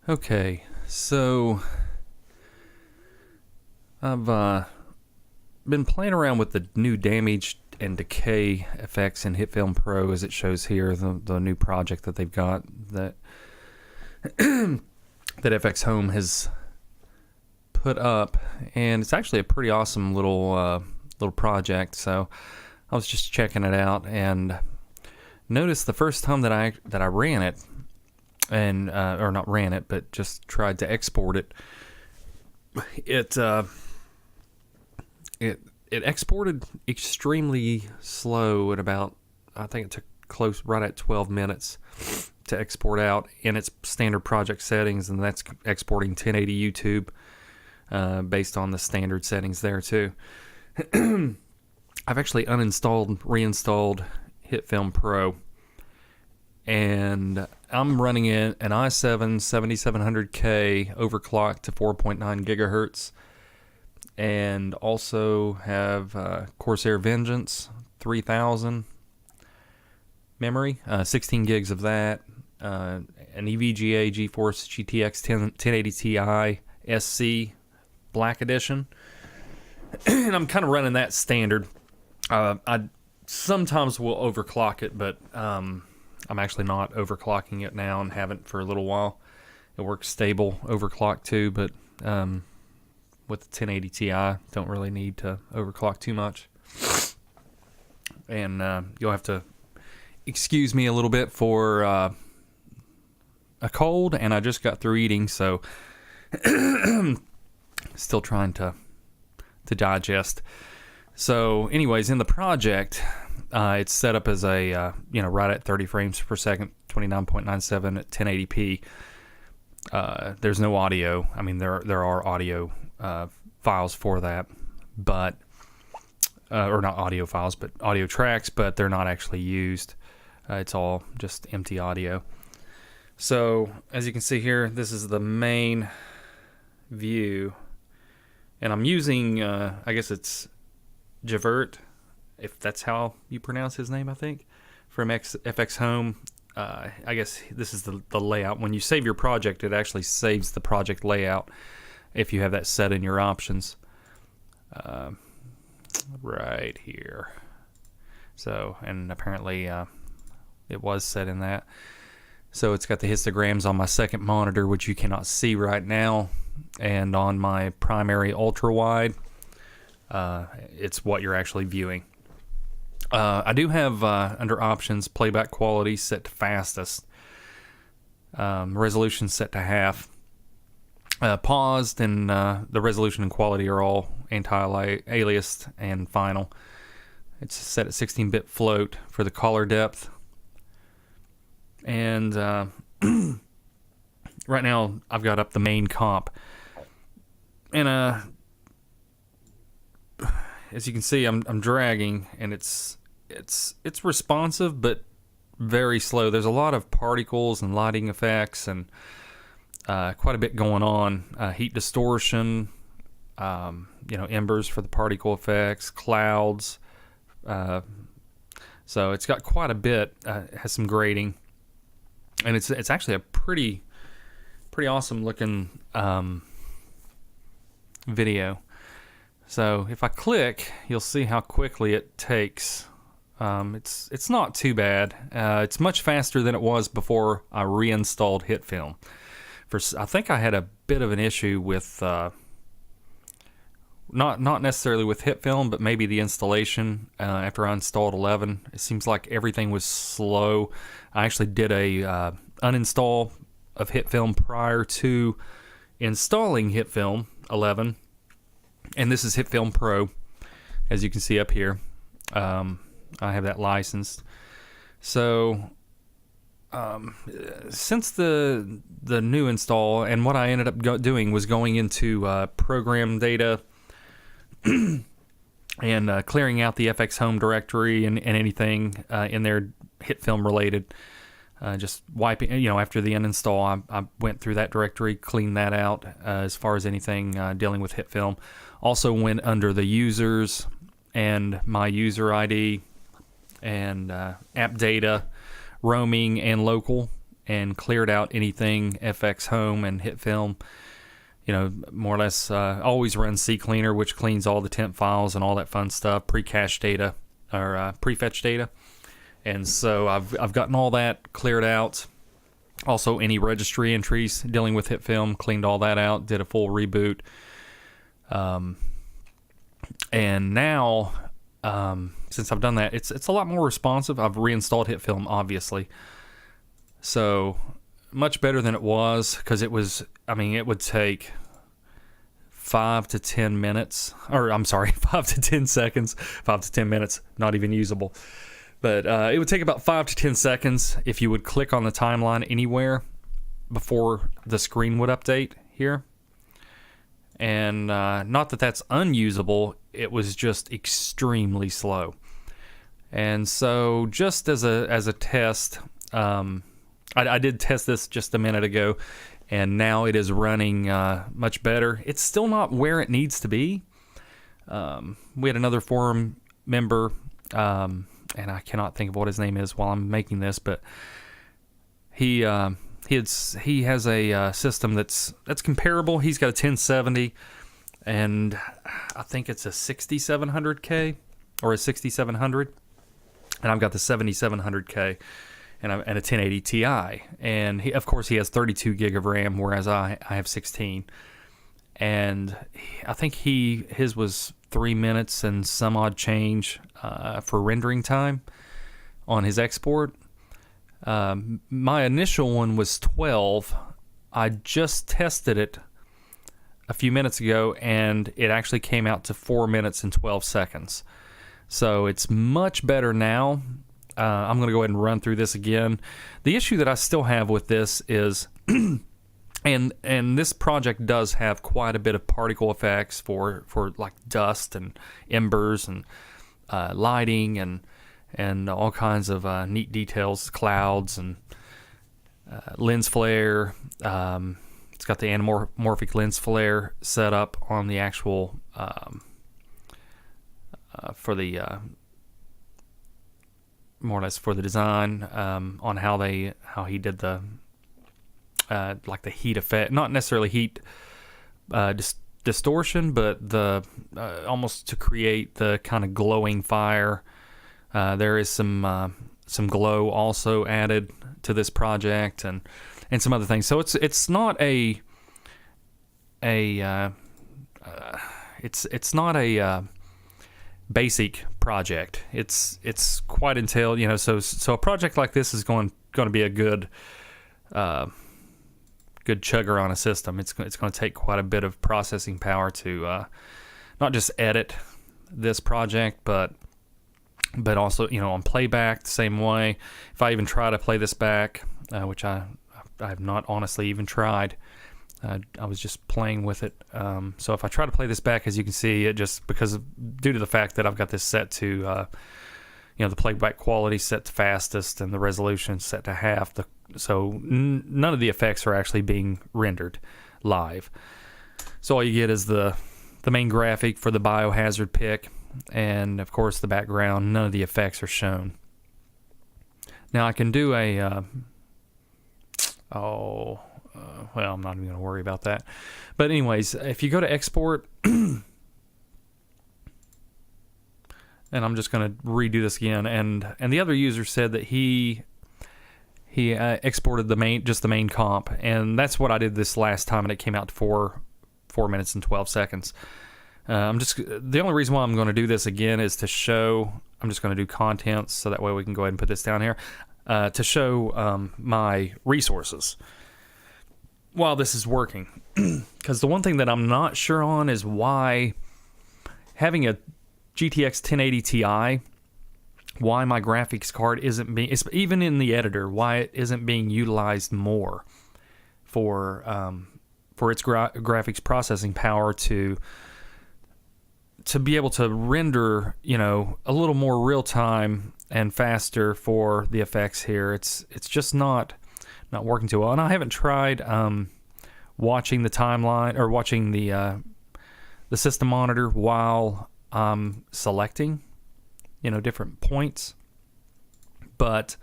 Okay, so I've been playing around with the new damage and decay effects in Hitfilm Pro, as it shows here, the new project that they've got that that FXHome has put up, and it's actually a pretty awesome little project. So I was just checking it out and noticed the first time that I ran it, and or not ran it, but just tried to export it. It exported extremely slow at about, I think it took close right at 12 minutes to export out in its standard project settings, and that's exporting 1080 YouTube based on the standard settings there too. I've actually uninstalled, reinstalled Hitfilm Pro, and I'm running it an i7 7700K overclocked to 4.9 gigahertz, and also have Corsair Vengeance 3000 memory, 16 gigs of that, an EVGA GeForce GTX 1080 Ti SC Black Edition, and I'm kind of running that standard. I sometimes will overclock it, but I'm actually not overclocking it now and haven't for a little while. It works stable overclock too, but with the 1080 Ti, don't really need to overclock too much. And you'll have to excuse me a little bit for a cold, and I just got through eating, so still trying to digest. So anyways, in the project, it's set up as a right at 30 frames per second, 29.97 at 1080p. There's no audio. I mean, there are audio files for that, but or not audio files, but audio tracks, but they're not actually used. It's all just empty audio. So as you can see here, this is the main view, and I'm using I guess it's Javert, if that's how you pronounce his name, I think, from FXHome. I guess this is the layout. When you save your project, it actually saves the project layout if you have that set in your options. Right here. So, and apparently it was set in that. So it's got the histograms on my second monitor, which you cannot see right now, and on my primary ultra wide, it's what you're actually viewing. I do have under options playback quality set to fastest, resolution set to half, paused, and the resolution and quality are all anti-aliased and final. It's set at 16-bit float for the color depth, and right now I've got up the main comp, and as you can see, I'm dragging, and it's responsive but very slow. There's a lot of particles and lighting effects, and quite a bit going on. Heat distortion, embers for the particle effects, clouds. So it's got quite a bit. It has some grading, and it's actually a pretty awesome looking video. So if I click, you'll see how quickly it takes. It's not too bad. It's much faster than it was before I reinstalled Hitfilm. I think I had a bit of an issue with not necessarily with Hitfilm, but maybe the installation after I installed 11. It seems like everything was slow. I actually did a uninstall of Hitfilm prior to installing Hitfilm 11. And this is Hitfilm Pro, as you can see up here. I have that licensed. So since the new install, and what I ended up doing was going into program data and clearing out the FXHome directory and anything in there Hitfilm related. Just wiping, after the uninstall, I went through that directory, cleaned that out as far as anything dealing with Hitfilm. Also went under the users and my user ID and app data, roaming and local, and cleared out anything FXHome and Hitfilm. More or less always run CCleaner, which cleans all the temp files and all that fun stuff, pre-cache data or prefetch data. And so I've gotten all that cleared out. Also, any registry entries dealing with Hitfilm, cleaned all that out, did a full reboot. And now, since I've done that, it's a lot more responsive. I've reinstalled Hitfilm, obviously. So much better than it was, because it would take 5 to 10 minutes, or I'm sorry, 5 to 10 seconds, 5 to 10 minutes, not even usable. But it would take about 5 to 10 seconds if you would click on the timeline anywhere before the screen would update here. And not that that's unusable, it was just extremely slow. And so just as a test, I did test this just a minute ago, and now it is running much better. It's still not where it needs to be. We had another forum member, and I cannot think of what his name is while I'm making this, but he has a system that's comparable. He's got a 1070, and I think it's a 6700K or a 6700, and I've got the 7700K and a 1080 Ti, and of course he has 32 gig of RAM, whereas I have 16, and I think his was 3 minutes and some odd change for rendering time on his export. My initial one was 12. I just tested it a few minutes ago, and it actually came out to 4 minutes and 12 seconds. So it's much better now. I'm going to go ahead and run through this again. The issue that I still have with this is, and this project does have quite a bit of particle effects for like dust and embers and lighting and all kinds of neat details, clouds and lens flare. It's got the anamorphic lens flare set up on the actual for the more or less for the design on how he did the like the heat effect, not necessarily heat distortion, but the almost to create the kind of glowing fire. There is some glow also added to this project, and some other things. So it's not it's not a basic project. It's quite entailed, so a project like this is going to be a good chugger on a system. It's going to take quite a bit of processing power to not just edit this project, but also on playback the same way. If I even try to play this back, which I have not honestly even tried, I was just playing with it. So if I try to play this back, as you can see, it just due to the fact that I've got this set to the playback quality set to fastest and the resolution set to half, so none of the effects are actually being rendered live. So all you get is the main graphic for the biohazard pick, and of course the background. None of the effects are shown. Now I can do well, I'm not even going to worry about that. But anyways, if you go to export, and I'm just going to redo this again, and the other user said that he exported the main comp, and that's what I did this last time, and it came out to 4 minutes and 12 seconds. The only reason why I'm going to do this again is to show. I'm just going to do contents, so that way we can go ahead and put this down here to show my resources while this is working. Because the one thing that I'm not sure on is why having a GTX 1080 Ti, why my graphics card isn't being, even in the editor, why it isn't being utilized more for its graphics processing power to be able to render, a little more real time and faster for the effects here. It's just not working too well. And I haven't tried watching the timeline or watching the system monitor while selecting, different points. But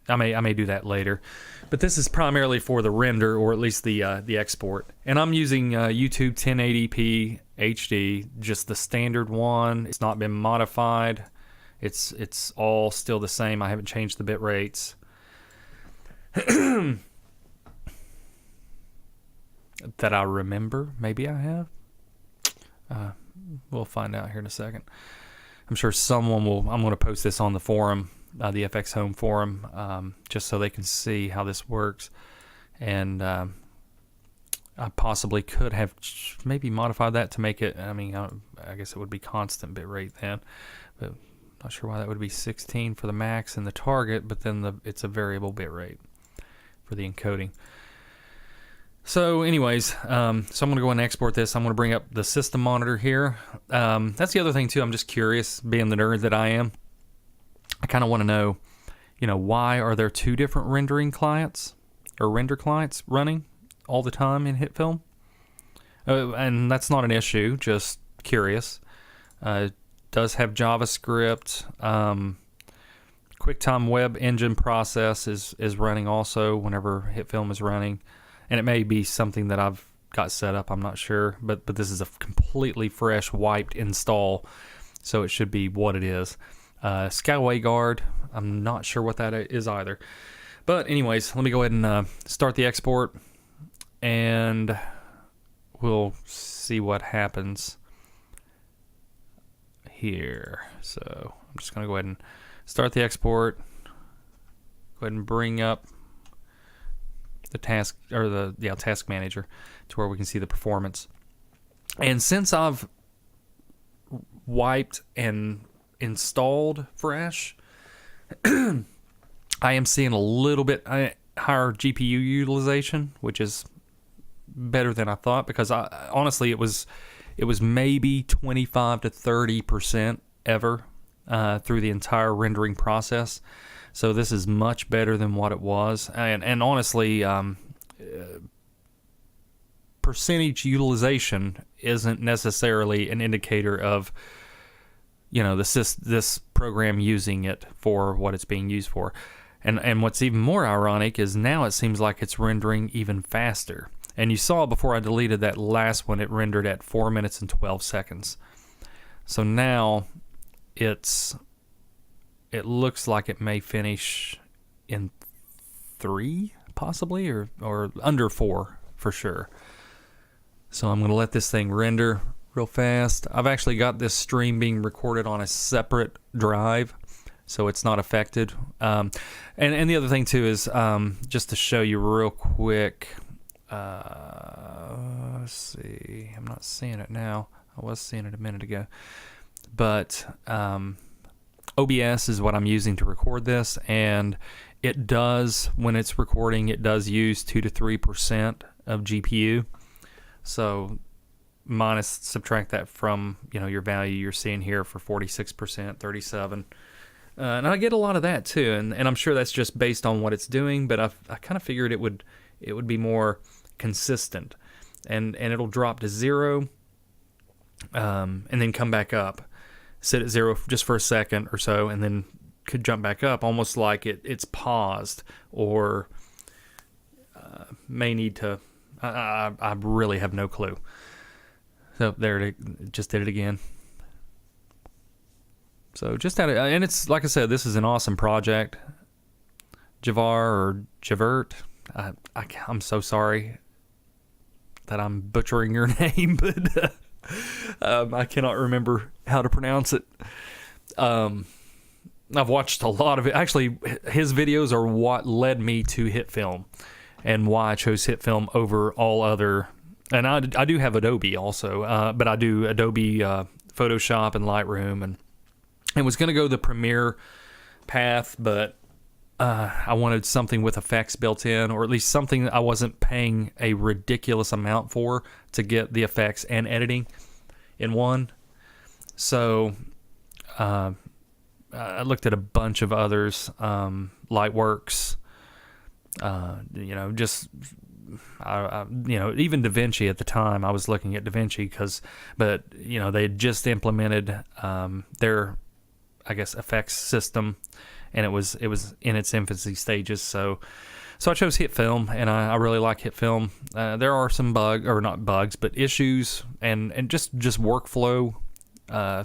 I may do that later, but this is primarily for the render, or at least the export. And I'm using YouTube 1080p HD, just the standard one. It's not been modified. It's all still the same. I haven't changed the bit rates. That I remember. Maybe I have. We'll find out here in a second. I'm sure someone will. I'm going to post this on the forum, the FXHome forum, just so they can see how this works. And I possibly could have maybe modified that to make it. I mean, I guess it would be constant bit rate then, but not sure why that would be 16 for the max and the target. But then it's a variable bit rate for the encoding. So anyways, so I'm going to go and export this. I'm going to bring up the system monitor here. That's the other thing too. I'm just curious, being the nerd that I am. I kind of want to know, why are there two different rendering clients or render clients running all the time in Hitfilm? And that's not an issue, just curious. It does have JavaScript. QuickTimeWebEngine process is running also whenever Hitfilm is running. And it may be something that I've got set up, I'm not sure. But this is a completely fresh, wiped install, so it should be what it is. Scalaway Guard, I'm not sure what that is either. But anyways, let me go ahead and start the export, and we'll see what happens here. So I'm just going to go ahead and start the export. Go ahead and bring up the task, or the task manager, to where we can see the performance. And since I've wiped and installed fresh, I am seeing a little bit higher GPU utilization, which is better than I thought, because honestly it was maybe 25 to 30% ever through the entire rendering process. So this is much better than what it was, and honestly, percentage utilization isn't necessarily an indicator of this program using it for what it's being used for. And what's even more ironic is now it seems like it's rendering even faster. And you saw before I deleted that last one, it rendered at 4 minutes and 12 seconds. So now it looks like it may finish in 3, possibly, or under 4 for sure. So I'm going to let this thing render real fast. I've actually got this stream being recorded on a separate drive, so it's not affected. And the other thing too is, just to show you real quick, let's see, I'm not seeing it now. I was seeing it a minute ago, but OBS is what I'm using to record this, and it does, when it's recording, it does use 2 to 3% of GPU. So subtract that from your value you're seeing here for 46%, 37, and I get a lot of that too, and I'm sure that's just based on what it's doing. But I kind of figured it would be more consistent, and it'll drop to 0, and then come back up. Sit at 0 just for a second or so, and then could jump back up, almost like it's paused, or may need to. I really have no clue. So there it just did it again. So just and it's like I said, this is an awesome project. Javert. I'm so sorry that I'm butchering your name, but I cannot remember how to pronounce it. I've watched a lot of it. Actually, his videos are what led me to Hitfilm, and why I chose Hitfilm over all other. And I do have Adobe also, but I do Adobe Photoshop and Lightroom, and was going to go the Premiere path, but I wanted something with effects built in, or at least something that I wasn't paying a ridiculous amount for to get the effects and editing in one. So I looked at a bunch of others, Lightworks, even DaVinci at the time. I was looking at DaVinci but they had just implemented their, I guess, effects system, and it was in its infancy stages. So I chose Hitfilm, and I really like Hitfilm. There are some not bugs, but issues and just workflow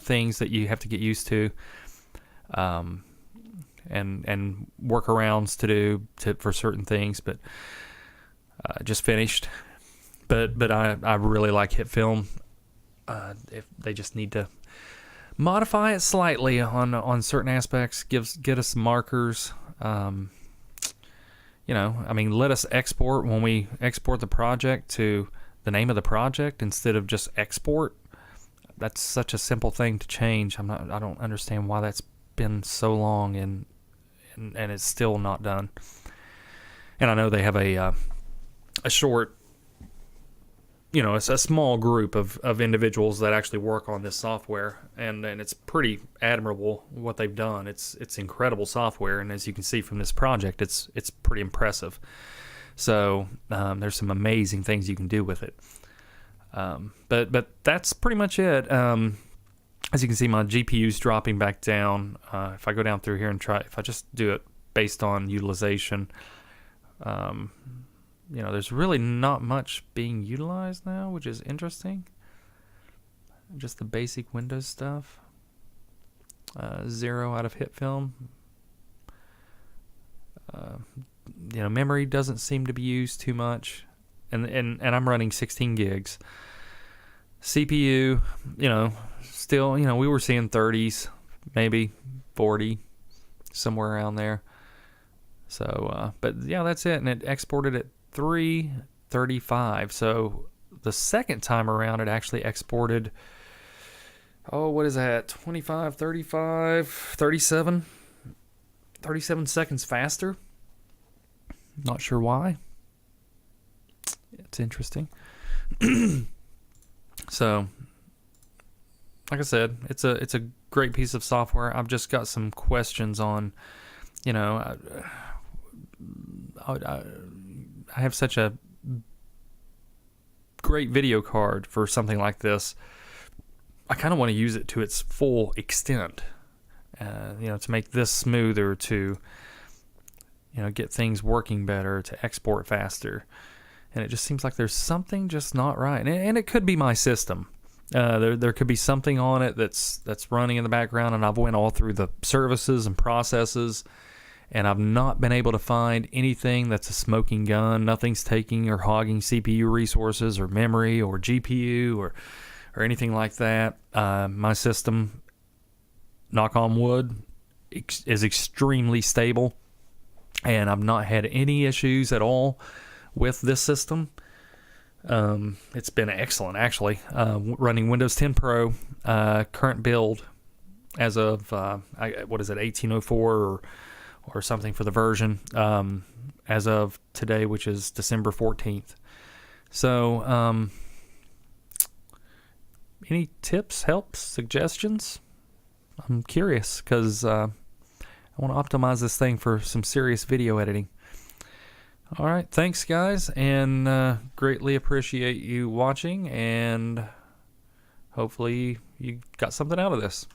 things that you have to get used to, and workarounds to do for certain things. But just finished. But I really like Hitfilm. If they just need to modify it slightly on certain aspects, get us some markers. Let us export when we export the project to the name of the project instead of just export. That's such a simple thing to change. I don't understand why that's been so long and it's still not done. And I know they have a short, it's a small group of individuals that actually work on this software, and it's pretty admirable what they've done. It's incredible software, and as you can see from this project, it's pretty impressive. So there's some amazing things you can do with it. But that's pretty much it. As you can see, my GPU's dropping back down. If I go down through here and if I just do it based on utilization, there's really not much being utilized now, which is interesting. Just the basic Windows stuff. 0 out of Hitfilm. Memory doesn't seem to be used too much, and I'm running 16 gigs. CPU, still, we were seeing 30s, maybe 40, somewhere around there. So, but yeah, that's it, and it exported at 335. So the second time around, it actually exported, what is that, 25, 35, 37 seconds faster. Not sure why. It's interesting. So, like I said, it's a great piece of software. I've just got some questions on, I have such a great video card for something like this. I kind of want to use it to its full extent, to make this smoother, to get things working better, to export faster. And it just seems like there's something just not right. And it could be my system. There could be something on it that's running in the background, and I've went all through the services and processes, and I've not been able to find anything that's a smoking gun. Nothing's taking or hogging CPU resources or memory or GPU or anything like that. My system, knock on wood, is extremely stable, and I've not had any issues at all with this system. It's been excellent, actually. Running Windows 10 Pro, current build as of, 1804 or something for the version, as of today, which is December 14th. So, any tips, helps, suggestions? I'm curious, because I want to optimize this thing for some serious video editing. All right, thanks, guys, and greatly appreciate you watching, and hopefully you got something out of this.